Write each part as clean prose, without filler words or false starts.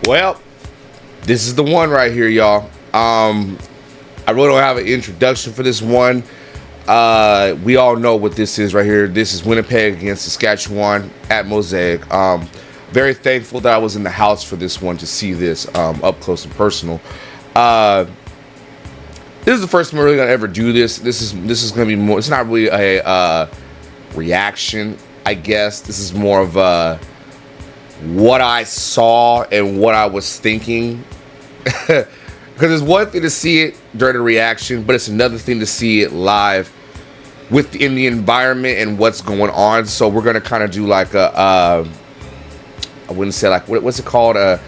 Well, this is the one right here, y'all. I really don't have an introduction for this one. We all know what this is right here. This is Winnipeg against Saskatchewan at Mosaic. Very thankful that I was in the house for this one to see this up close and personal. This is the first time we're really gonna ever do this. This is gonna be more. It's not really a reaction, I guess. This is more of what I saw and what I was thinking. Because it's one thing to see it during a reaction, but it's another thing to see it live within the environment and what's going on. So we're gonna kind of do like I wouldn't say like what's it called, a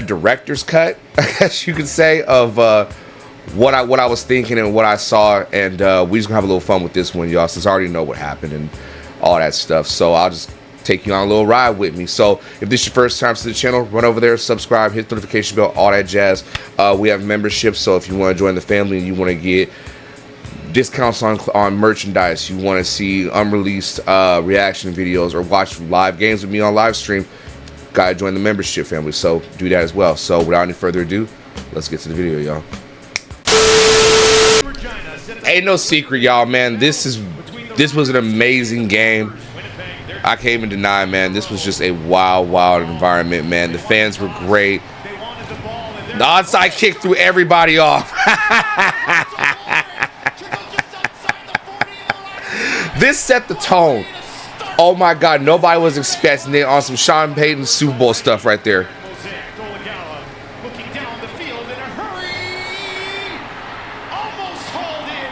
director's cut, I guess you could say, of what I was thinking and what I saw. And we just gonna have a little fun with this one, y'all, since I already know what happened and all that stuff. So I'll just take you on a little ride with me. So if this is your first time to the channel, run over there, subscribe, hit the notification bell, all that jazz. We have memberships, so if you want to join the family and you want to get discounts on merchandise, you want to see unreleased reaction videos or watch live games with me on live stream, gotta join the membership family. So do that as well. So without any further ado, let's get to the video, y'all. Ain't no secret, y'all, man. This was an amazing game. I can't even deny, man. This was just a wild environment, man. The fans were great. The onside kick threw everybody off. This set the tone. Oh my God, nobody was expecting it on some Sean Payton Super Bowl stuff right there.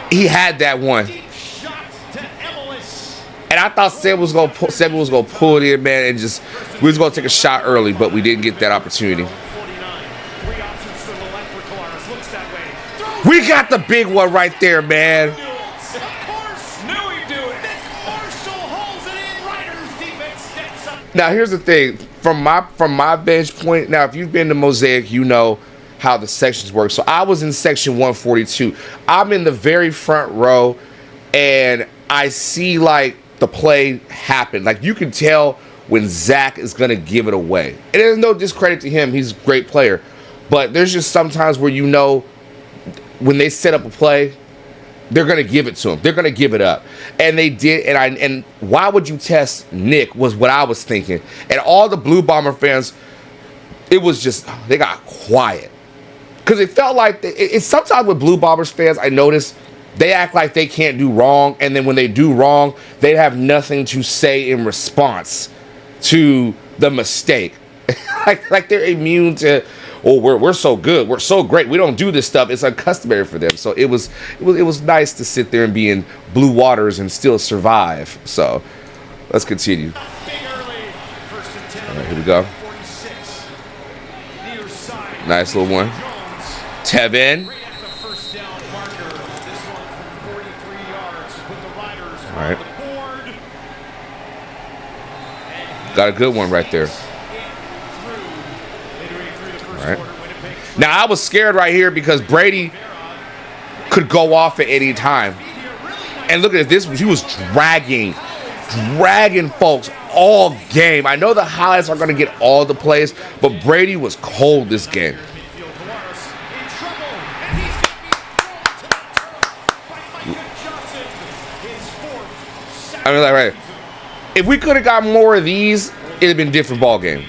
He had that one. And I thought Seb was gonna pull it in, man, and just we was gonna take a shot early, but we didn't get that opportunity. We got the big one right there, man. Now here's the thing, from my bench point. Now, if you've been to Mosaic, you know how the sections work. So I was in section 142. I'm in the very front row, and I see like the play happen. Like, you can tell when Zach is gonna give it away. And there's no discredit to him, he's a great player. But there's just sometimes where you know when they set up a play, they're gonna give it to him. They're gonna give it up. And they did, and why would you test Nick was what I was thinking. And all the Blue Bomber fans, it was just, they got quiet. Because it felt like, it's sometimes with Blue Bombers fans, I notice, they act like they can't do wrong, and then when they do wrong, they have nothing to say in response to the mistake. like they're immune to, oh, we're so good, we're so great, we don't do this stuff. It's uncustomary for them. So it was nice to sit there and be in blue waters and still survive. So let's continue. All right, here we go. Nice little one. Tevin. All right. Got a good one right there. All right. Now, I was scared right here because Brady could go off at any time. And look at this. He was dragging folks all game. I know the highlights are going to get all the plays, but Brady was cold this game. I mean, like, right. If we could have got more of these, it'd have been a different ball game.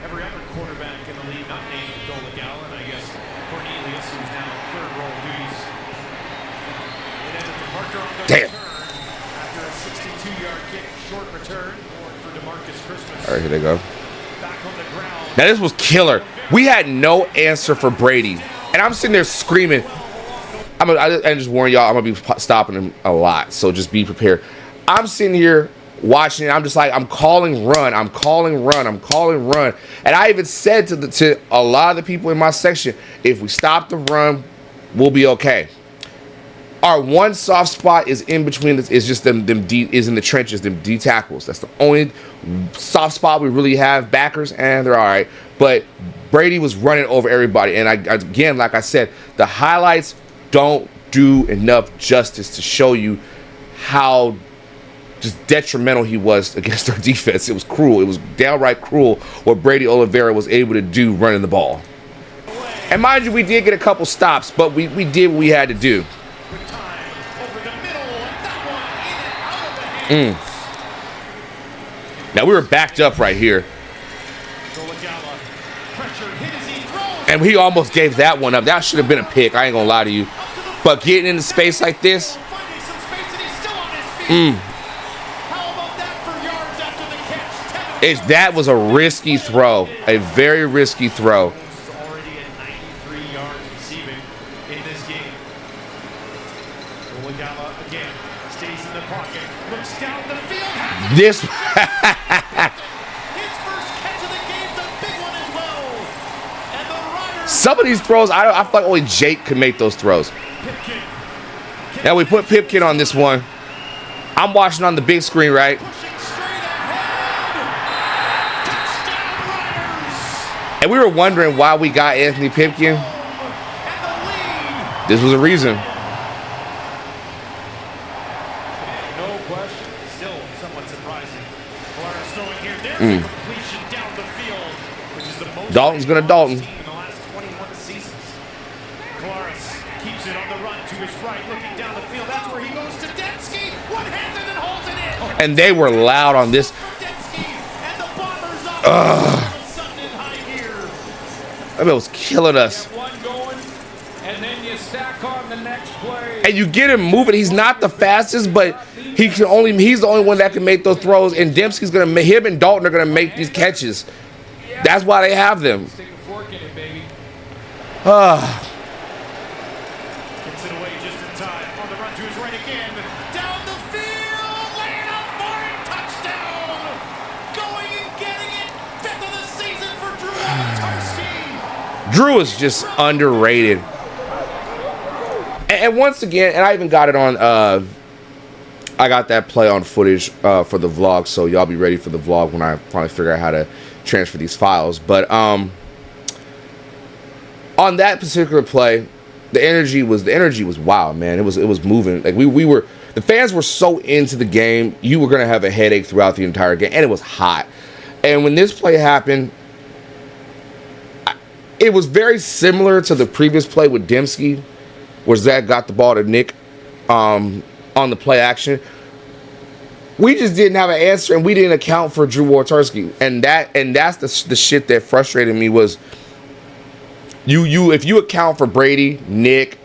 Every other quarterback in the league, not named Dolegala, and I guess Cornelius, who's now third role duties. It ended to Parker on the Damn. return after a 62-yard kick, short return for DeMarcus Christmas. All right, here they go. Back on the ground. Now, this was killer. We had no answer for Brady, and I'm sitting there screaming. I just warn y'all, I'm gonna be stopping him a lot, so just be prepared. I'm sitting here watching it. I'm just like, I'm calling run. I'm calling run. I'm calling run. And I even said to a lot of the people in my section, if we stop the run, we'll be okay. Our one soft spot is in between. Is just them D, is in the trenches. Them D tackles. That's the only soft spot we really have. Backers, and they're all right. But Brady was running over everybody. And again, like I said, the highlights don't do enough justice to show you how just detrimental he was against our defense. It was cruel. It was downright cruel what Brady Oliveira was able to do running the ball. And mind you, we did get a couple stops, but we did what we had to do. Now we were backed up right here. And he almost gave that one up. That should have been a pick. I ain't gonna lie to you. But getting into space like this, that was a risky throw. A very risky throw. Already at 93 yards receiving in this game. Oligala again stays in the pocket, looks down the field. This. His first catch of the game's a big one as well. And the Riders. Some of these throws, I feel like only Jake could make those throws. Now we put Pipkin on this one. I'm watching on the big screen, right? And we were wondering why we got Anthony Pipkin. This was a reason. No question. Still somewhat surprising. Flores throwing here. There's a completion down the field, which is the most Dalton's gonna Dalton. in the last 21 seasons. Flores keeps it on the run to his right, looking down the field. That's where he goes to Densky. One-handed and holds it in. And they were loud on this. And the Bombers up. I mean, it was killing us. One going, and then you stack on the next play. And you get him moving. He's not the fastest, but he's the only one that can make those throws. And Dempsey's him and Dalton are gonna make these catches. That's why they have them. Stick a fork in it, baby. Gets it away just in time. On the run to his right again. Down the field, laying up for it. Touchdown. Going and getting it. 5th of the season for Drew Tarski. Drew is just underrated. And once again, and I even got it on, I got that play on footage for the vlog, so y'all be ready for the vlog when I finally figure out how to transfer these files. But on that particular play, the energy was wild, man. It was moving. Like the fans were so into the game, you were gonna have a headache throughout the entire game, and it was hot. And when this play happened, it was very similar to the previous play with Dembski, where Zach got the ball to Nick on the play action. We just didn't have an answer, and we didn't account for Drew Tarski. And that's the shit that frustrated me was if you account for Brady, Nick,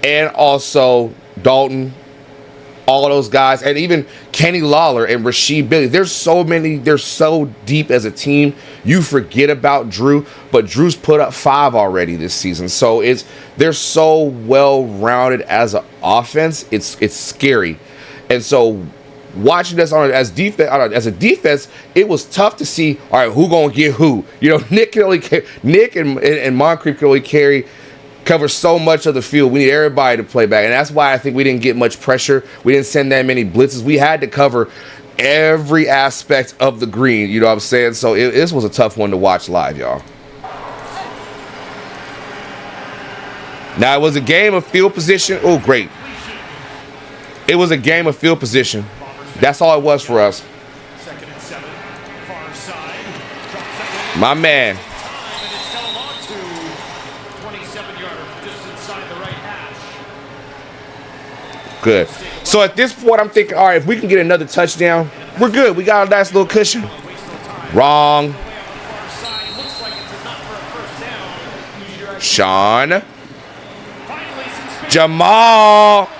and also Dalton, all of those guys, and even Kenny Lawler and Rasheed Billy. There's so many. They're so deep as a team. You forget about Drew, but Drew's put up 5 already this season. So they're so well rounded as an offense. It's scary, and so watching us as a defense, it was tough to see. All right, who gonna get who? You know, Nick and Moncrief can only cover so much of the field. We need everybody to play back, and that's why I think we didn't get much pressure. We didn't send that many blitzes. We had to cover every aspect of the green. You know what I'm saying? So this was a tough one to watch live, y'all. Now it was a game of field position. Oh, great! It was a game of field position. That's all it was for us. 2nd and 7, far side. My man. 27-yarder just inside the right hash. Good. So at this point, I'm thinking, all right, if we can get another touchdown, we're good. We got a nice little cushion. Wrong. Sean. Jamal.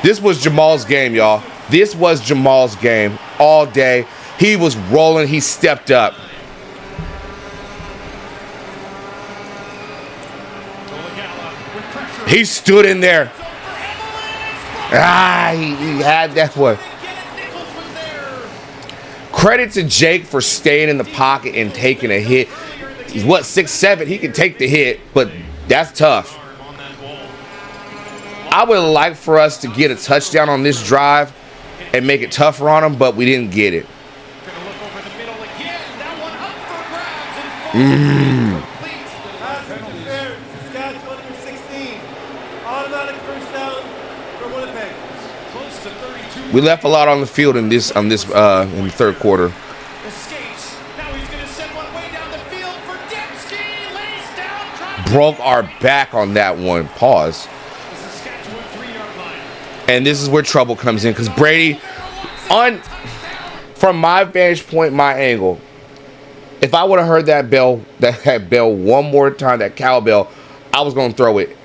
This was Jamal's game, y'all. This was Jamal's game all day. He was rolling. He stepped up. He stood in there. He had that one. Credit to Jake for staying in the pocket and taking a hit. He's 6'7". He can take the hit, but that's tough. I would like for us to get a touchdown on this drive and make it tougher on them, but we didn't get it. We left a lot on the field in this in the third quarter. Escapes. Now he's going to send one way down the field for Dembski. Lays down. Broke our back on that one. Pause. The Saskatchewan 3-yard line. And this is where trouble comes in because Brady, from my vantage point, my angle, if I would have heard that bell one more time, that cowbell, I was going to throw it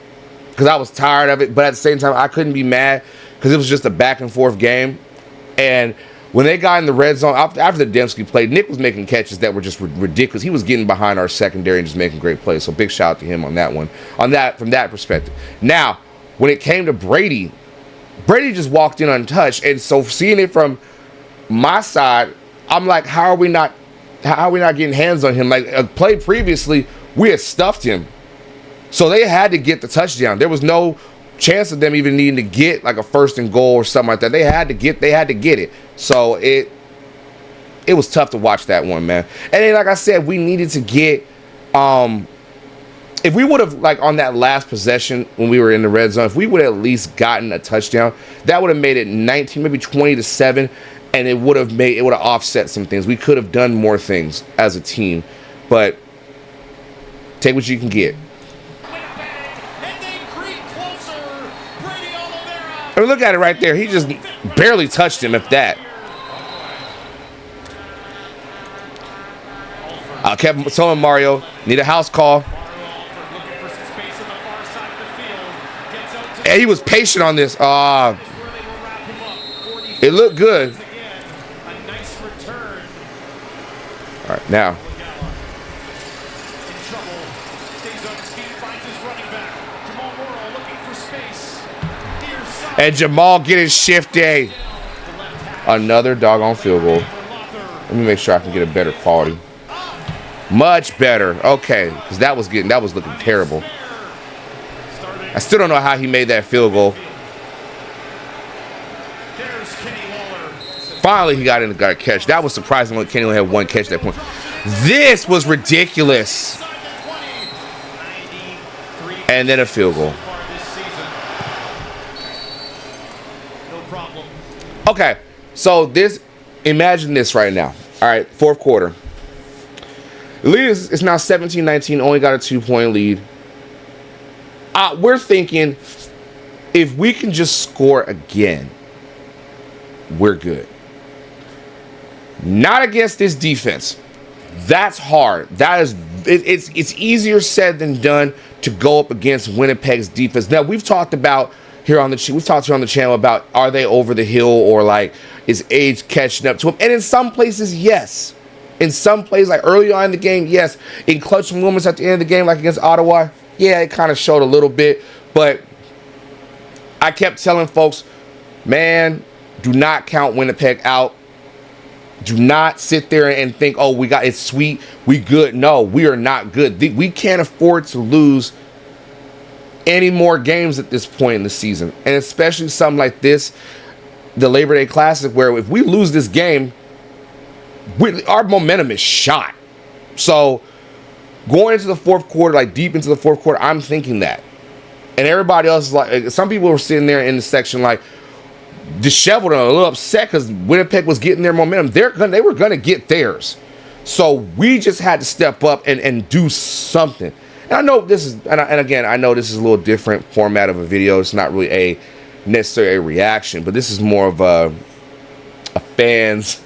because I was tired of it. But at the same time, I couldn't be mad because it was just a back and forth game. And when they got in the red zone, after the Dembski play, Nick was making catches that were just ridiculous. He was getting behind our secondary and just making great plays. So big shout out to him on that one, from that perspective. Now, when it came to Brady just walked in untouched. And so seeing it from my side, I'm like, how are we not getting hands on him? Like a play previously, we had stuffed him. So they had to get the touchdown. There was no chance of them even needing to get like a 1st and goal or something like that. They had to get it. So it was tough to watch that one, man. And then, like I said, we needed to get if we would have, like, on that last possession when we were in the red zone, if we would have at least gotten a touchdown, that would have made it 19, maybe 20-7, and it would have offset some things. We could have done more things as a team, but take what you can get. I mean, look at it right there. He just barely touched him, if that. I kept telling Mario, need a house call. And he was patient on this. It looked good. All right, now. And Jamal getting shifty. Another doggone field goal. Let me make sure I can get a better quality. Much better. Okay, because that was looking terrible. I still don't know how he made that field goal. Finally, he got a catch. That was surprising when Kenny only had one catch at that point. This was ridiculous. And then a field goal. Okay, so imagine this right now. All right, fourth quarter. The lead is now 17-19, only got a 2-point lead. We're thinking if we can just score again, we're good. Not against this defense. That's hard. It's easier said than done to go up against Winnipeg's defense. Now, we've talked here on the channel about, are they over the hill, or like is age catching up to them? And in some places, yes. In some plays, like early on in the game, yes. In clutch moments at the end of the game, like against Ottawa, yeah, it kind of showed a little bit. But I kept telling folks, man, do not count Winnipeg out. Do not sit there and think, oh, it's sweet, we good. No, we are not good. We can't afford to lose any more games at this point in the season. And especially something like this, the Labor Day Classic, where if we lose this game, our momentum is shot. So going into the fourth quarter, like deep into the fourth quarter, I'm thinking that. And everybody else is like, some people were sitting there in the section like disheveled and a little upset because Winnipeg was getting their momentum. They were going to get theirs. So we just had to step up and do something. And I know this is, and again, I know this is a little different format of a video. It's not really necessarily a reaction, but this is more of a fan's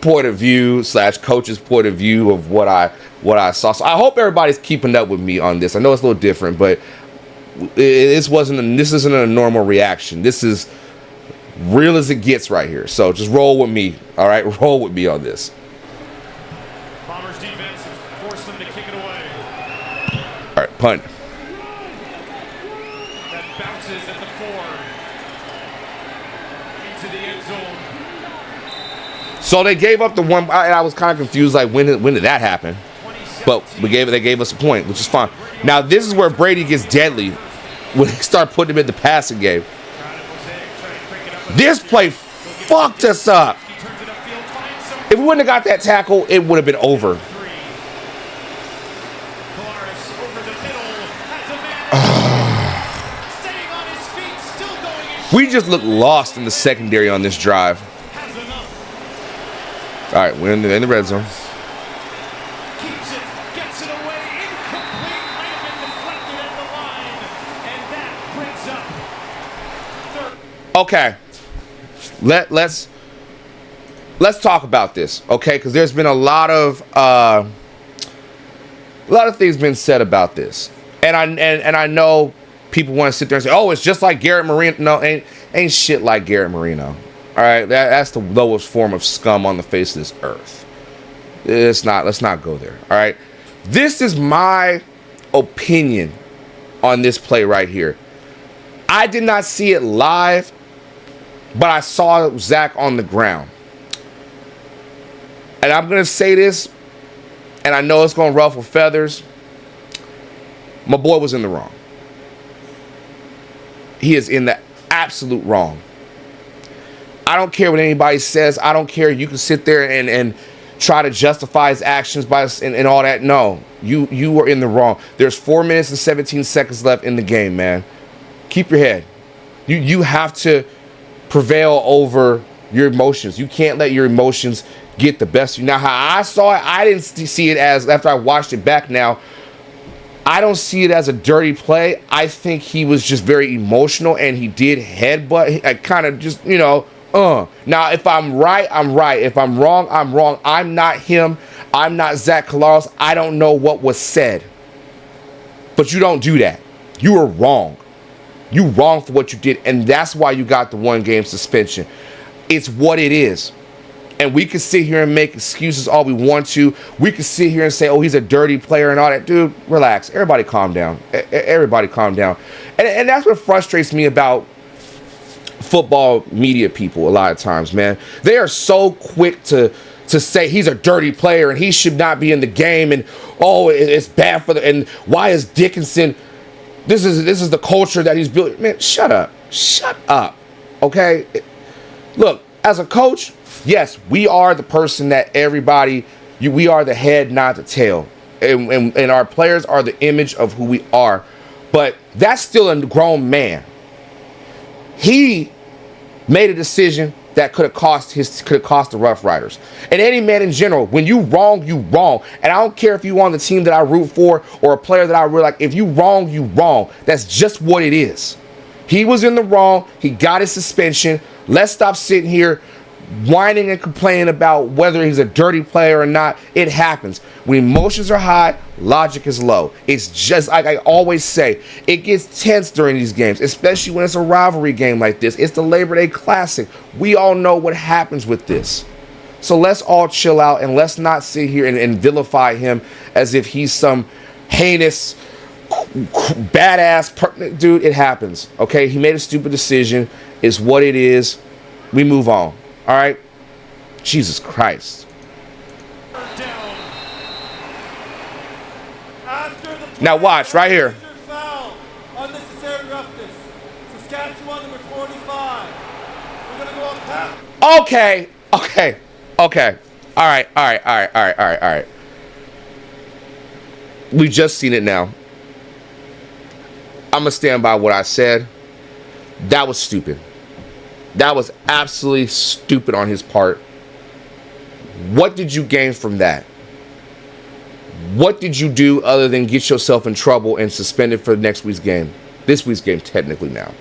point of view / coach's point of view of what I saw. So I hope everybody's keeping up with me on this. I know it's a little different, but this isn't a normal reaction. This is real as it gets right here. So just roll with me. All right, roll with me on this. Bombers defense forced them to kick it away. All right, punt. That bounces at the 4 into the end zone. So they gave up the one. I was kind of confused, like when did that happen? But they gave us a point, which is fine. Now this is where Brady gets deadly when they start putting him in the passing game. This play fucked us up. If we wouldn't have got that tackle, it would have been over. We just look lost in the secondary on this drive. All right, we're in the red zone. Keeps it, gets it away, incomplete, might have been deflected at the line, and that brings up third. Okay, let's talk about this, okay? Because there's been a lot of things been said about this, and I know people want to sit there and say, "Oh, it's just like Garrett Marino." No, ain't shit like Garrett Marino. All right, that's the lowest form of scum on the face of this earth. Let's not go there. All right, this is my opinion on this play right here. I did not see it live, but I saw Zach on the ground. And I'm going to say this, and I know it's going to ruffle feathers. My boy was in the wrong. He is in the absolute wrong. I don't care what anybody says. I don't care. You can sit there and try to justify his actions and all that. No, you were in the wrong. There's 4 minutes and 17 seconds left in the game, man. Keep your head. You have to prevail over your emotions. You can't let your emotions get the best of you. Now, how I saw it, I didn't see it as, after I watched it back now, I don't see it as a dirty play. I think he was just very emotional, and he did headbutt. I kind of just, Now, if I'm right, I'm right. If I'm wrong, I'm wrong. I'm not him. I'm not Zach Collaros. I don't know what was said. But you don't do that. You were wrong. You wrong for what you did, and that's why you got the 1-game suspension. It's what it is. And we can sit here and make excuses all we want to. We can sit here and say, oh, he's a dirty player and all that. Dude, relax. Everybody calm down. Everybody calm down. And that's what frustrates me about football media people a lot of times, man. They are so quick to say he's a dirty player and he should not be in the game, and oh, it's bad for and why is Dickinson, this is the culture that he's built. Man, shut up. Shut up. Okay? Look, as a coach, yes, we are the person that we are the head, not the tail. And our players are the image of who we are. But that's still a grown man. He made a decision that could have cost the Rough Riders. And any man in general, when you wrong, you wrong. And I don't care if you on the team that I root for or a player that I really like. If you wrong, you wrong. That's just what it is. He was in the wrong. He got his suspension. Let's stop sitting here whining and complaining about whether he's a dirty player or not. It happens. When emotions are high, logic is low. It's just like I always say, it gets tense during these games, especially when it's a rivalry game like this. It's the Labor Day Classic. We all know what happens with this. So let's all chill out and let's not sit here and vilify him as if he's some heinous, badass dude. It happens. Okay, he made a stupid decision. It's what it is. We move on. All right. Jesus Christ. Now watch right here. Foul. Unnecessary roughness. Saskatchewan number 45. We're gonna go up half. Okay. All right. We just seen it now. I'm gonna stand by what I said. That was stupid. That was absolutely stupid on his part. What did you gain from that? What did you do other than get yourself in trouble and suspended for next week's game? This week's game, technically now.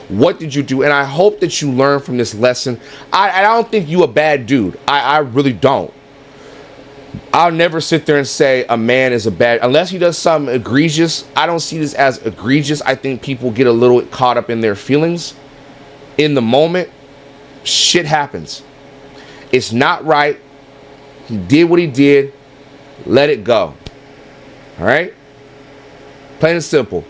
What did you do? And I hope that you learn from this lesson. I don't think you a bad dude. I really don't. I'll never sit there and say a man is a bad, unless he does something egregious. I don't see this as egregious. I think people get a little caught up in their feelings. In the moment, shit happens. It's not right. He did what he did. Let it go. All right? Plain and simple.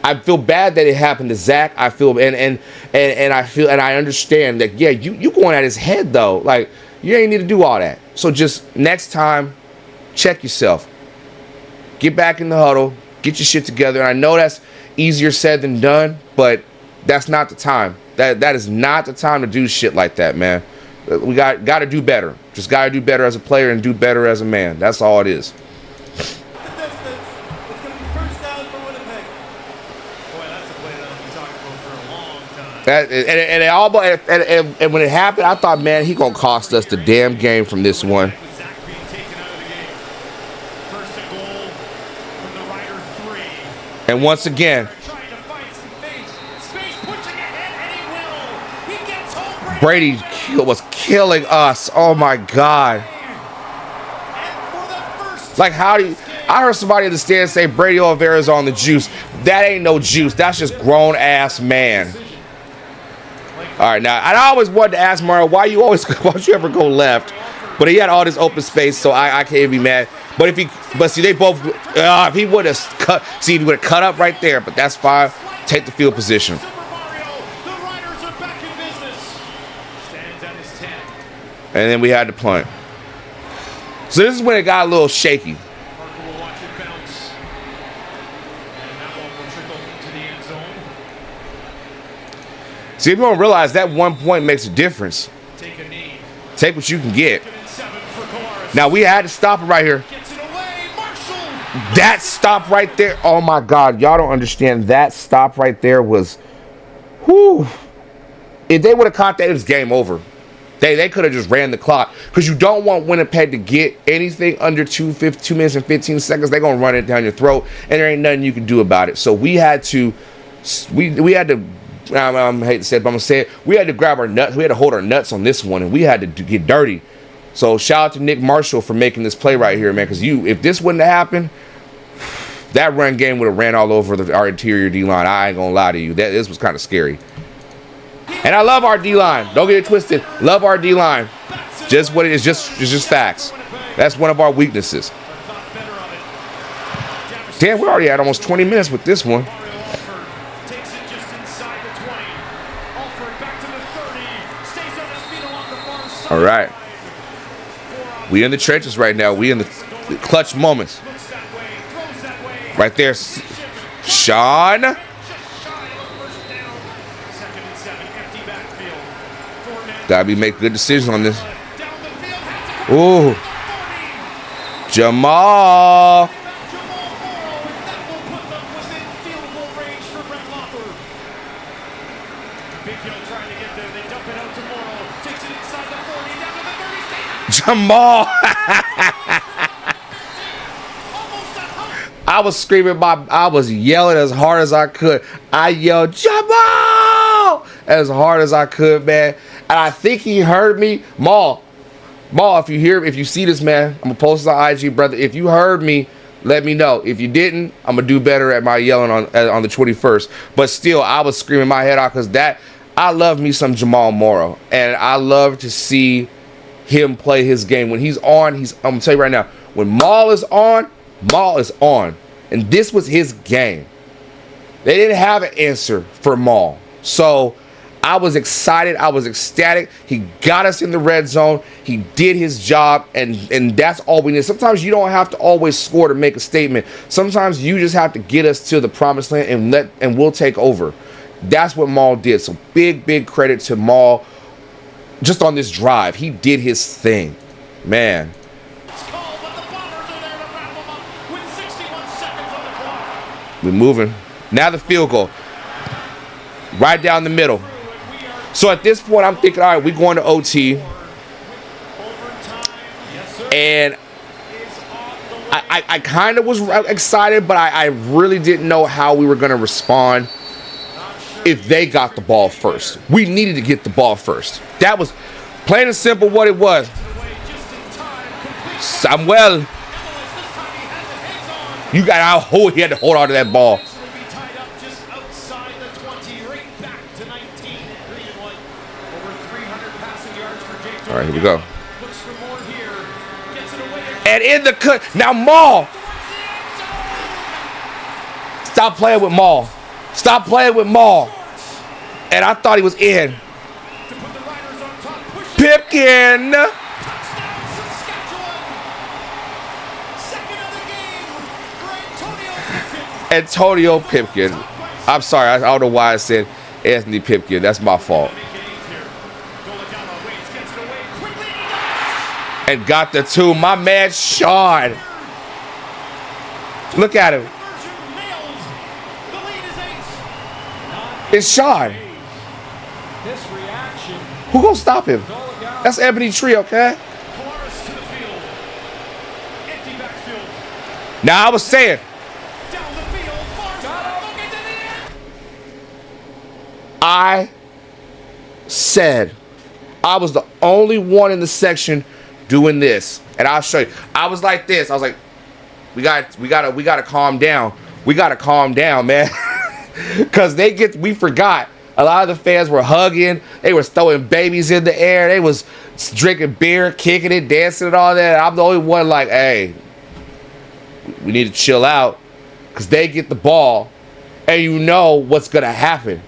I feel bad that it happened to Zach. I feel and I feel and I understand that, yeah, you going at his head though. Like, you ain't need to do all that. So just next time, check yourself. Get back in the huddle. Get your shit together. And I know that's easier said than done, but that's not the time. That is not the time to do shit like that, man. We got to do better. Just got to do better as a player and do better as a man. That's all it is. The distance. It's going to be first down for Winnipeg. Boy, that's a play that I've been talking about for a long time. And it almost and when it happened, I thought, man, he gonna cost us the damn game from this one. Zach being taken out of the game. First and goal from the Rider 3. And once again, Trying to find some space, pushing ahead, and he will. He gets home. Brady was killing us. Oh my God. And for the first Like, how do you? I heard somebody in the stands say Brady Oliveira's on the juice. That ain't no juice. That's just grown ass man. All right, now I always wanted to ask Mario, why you ever go left? But he had all this open space, so I can't be mad. But see, they both. If he would have cut, see, he would have cut up right there. But that's fine. Take the field position. Super Mario, the Riders are back in business. Stands at his 10. And then we had to punt. So this is when it got a little shaky. Parker will watch it bounce. And that one will trickle into the end zone. See, if you don't realize that 1 point makes a difference. Take a knee. Take what you can get. Second and 7 for Colares. Now we had to stop it right here. Gets it away. Marshall. That stop right there. Oh my God, y'all don't understand. That stop right there was, whoo. If they would have caught that, it was game over. They could have just ran the clock, because you don't want Winnipeg to get anything under 2 minutes and 15 seconds. They're gonna run it down your throat, and there ain't nothing you can do about it. So we had to, we had to. I hate to say it, but I'm gonna say it. We had to grab our nuts. We had to hold our nuts on this one, and we had to get dirty. So shout out to Nick Marshall for making this play right here, man. Because if this wouldn't have happened, that run game would have ran all over our interior D line. I ain't gonna lie to you. This was kind of scary. And I love our D line. Don't get it twisted. Love our D line. Just what it is. It's just facts. That's one of our weaknesses. Damn, we already had almost 20 minutes with this one. Takes it just inside the 20. Alford back to the 30. Stays on his feet along the far side. All right. We in the trenches right now. We in the clutch moments. Looks that way, throws that way. Right there, Sean. Just shy of a first down. Second and 7, empty backfield. Fournette Gotta be make good decisions on this. down the field, has it. Ooh, 40. Jamal. Jamal Morrow, and that will put them within field goal range for Brett Loffer. Big Hill trying to get there. They dump it out to Morrow. Takes it inside the 40, down to the 30. Jamal. Almost a hundred. I was screaming, I was yelling as hard as I could. I yelled, Jamal, as hard as I could, man. And I think he heard me. Maul, if you see this, man, I'm gonna post it on IG, brother. If you heard me, let me know. If you didn't, I'm gonna do better at my yelling on the 21st. But still, I was screaming my head off, because I love me some Jamal Morrow, and I love to see him play his game. When he's on, I'm gonna tell you right now, when Maul is on, and this was his game. They didn't have an answer for Maul, so I was excited. I was ecstatic. He got us in the red zone. He did his job, and that's all we need. Sometimes you don't have to always score to make a statement. Sometimes you just have to get us to the promised land, and we'll take over. That's what Maul did. So big credit to Maul. Just on this drive, he did his thing, man. It's called, but the Bombers are there to wrap them up with 61 seconds on the clock. We're moving. Now the field goal. Right down the middle. So at this point, I'm thinking, all right, we're going to OT. Overtime, yes, sir, And is on the way. I kind of was excited, but I really didn't know how we were going to respond if they got the ball first. We needed to get the ball first. That was plain and simple what it was. Samuel, you got he had to hold on to that ball. Tied up just outside the 20, right back to 19 in green and white. Over 300 passing yards for Jake. All right, here we go. Looks for more here. Gets it away. And in the cut. Now Maul. Stop playing with Maul. Stop playing with Maul. And I thought he was in. To put the Riders on top. Push Pipkin. touchdown Saskatchewan. Second of the game for Antonio Pipkin. I'm sorry. I don't know why I said Anthony Pipkin. That's my fault. And got the two. My man Sean. Look at him. It's Sean. Who gonna stop him? That's Ebony Tree, okay? Polaris to the field. Empty backfield. Now I was saying, Down the field. Far look into the end. I said I was the only one in the section doing this, and I'll show you. I was like this. I was like, we gotta calm down. We gotta calm down, man, because we forgot. A lot of the fans were hugging. They were throwing babies in the air. They was drinking beer, kicking it, dancing, and all that. I'm the only one like, hey, we need to chill out, because they get the ball, and you know what's gonna happen.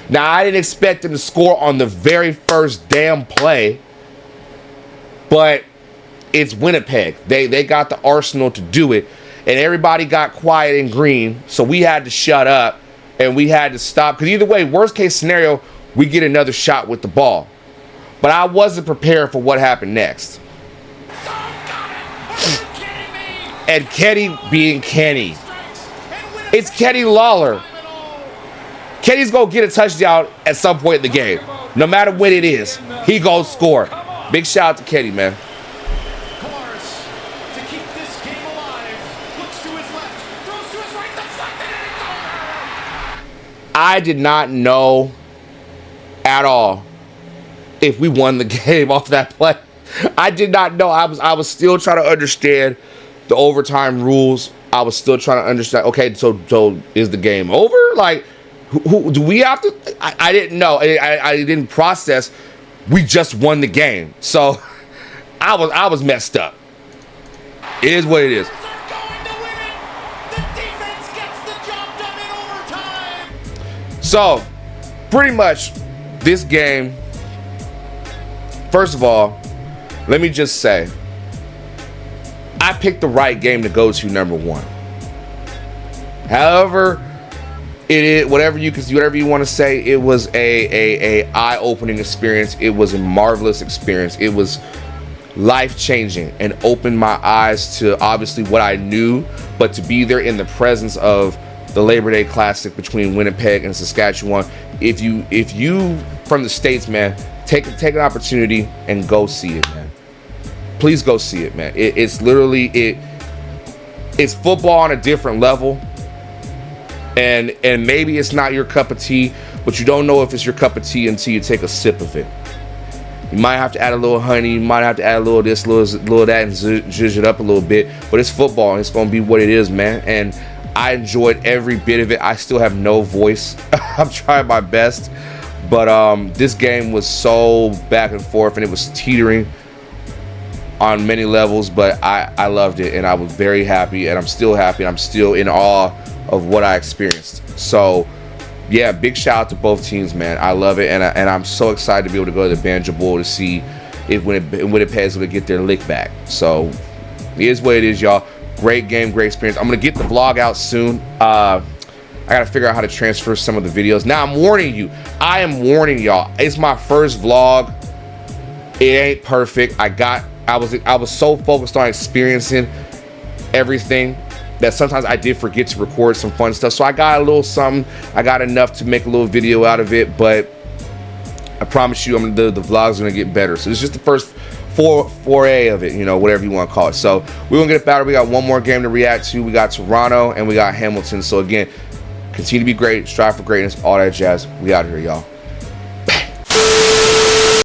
Now, I didn't expect them to score on the very first damn play, but it's Winnipeg. They got the arsenal to do it, and everybody got quiet and green, so we had to shut up, and we had to stop, because either way, worst case scenario, we get another shot with the ball. But I wasn't prepared for what happened next. And Kenny being Kenny. It's Kenny Lawler. Kenny's going to get a touchdown at some point in the game. No matter when it is, he going to score. Big shout out to Kenny, man. Polaris to keep this game alive. Looks to his left. Throws to his right. Deflected and it's over. I did not know at all if we won the game off that play. I did not know. I was still trying to understand the overtime rules. I was still trying to understand. Okay, so is the game over? Like, who do we have to? I didn't know. I didn't process. We just won the game, so I was messed up. It is what it is. So, pretty much, this game. First of all, let me just say, I picked the right game to go to number one. However, it is whatever you want to say. It was a eye-opening experience. It was a marvelous experience. It was life-changing and opened my eyes to obviously what I knew, but to be there in the presence of the Labor Day Classic between Winnipeg and Saskatchewan. If you from the States, man, take an opportunity and go see it, man. Please go see it, man. It's literally it's football on a different level. And maybe it's not your cup of tea, but you don't know if it's your cup of tea until you take a sip of it. You might have to add a little honey, you might have to add a little this, little that, and zhuzh it up a little bit. But it's football, and it's going to be what it is, man. And I enjoyed every bit of it. I still have no voice. I'm trying my best. But this game was so back and forth, and it was teetering on many levels. But I loved it, and I was very happy, and I'm still happy. I'm still in awe of what I experienced. So yeah, big shout out to both teams, man. I love it, and I'm so excited to be able to go to the Banjo Bowl to see if Winnipeg's going to get their lick back. So it is what it is, y'all. Great game, great experience. I'm going to get the vlog out soon. I got to figure out how to transfer some of the videos. Now, I'm warning you. I am warning y'all. It's my first vlog. It ain't perfect. I was so focused on experiencing everything that sometimes I did forget to record some fun stuff. So I got a little something. I got enough to make a little video out of it, but I promise you, the vlog's gonna get better. So it's just the first foray of it, you know, whatever you want to call it. So we're gonna get it better. We got one more game to react to. We got Toronto and we got Hamilton. So again, continue to be great, strive for greatness, all that jazz. We out here, y'all.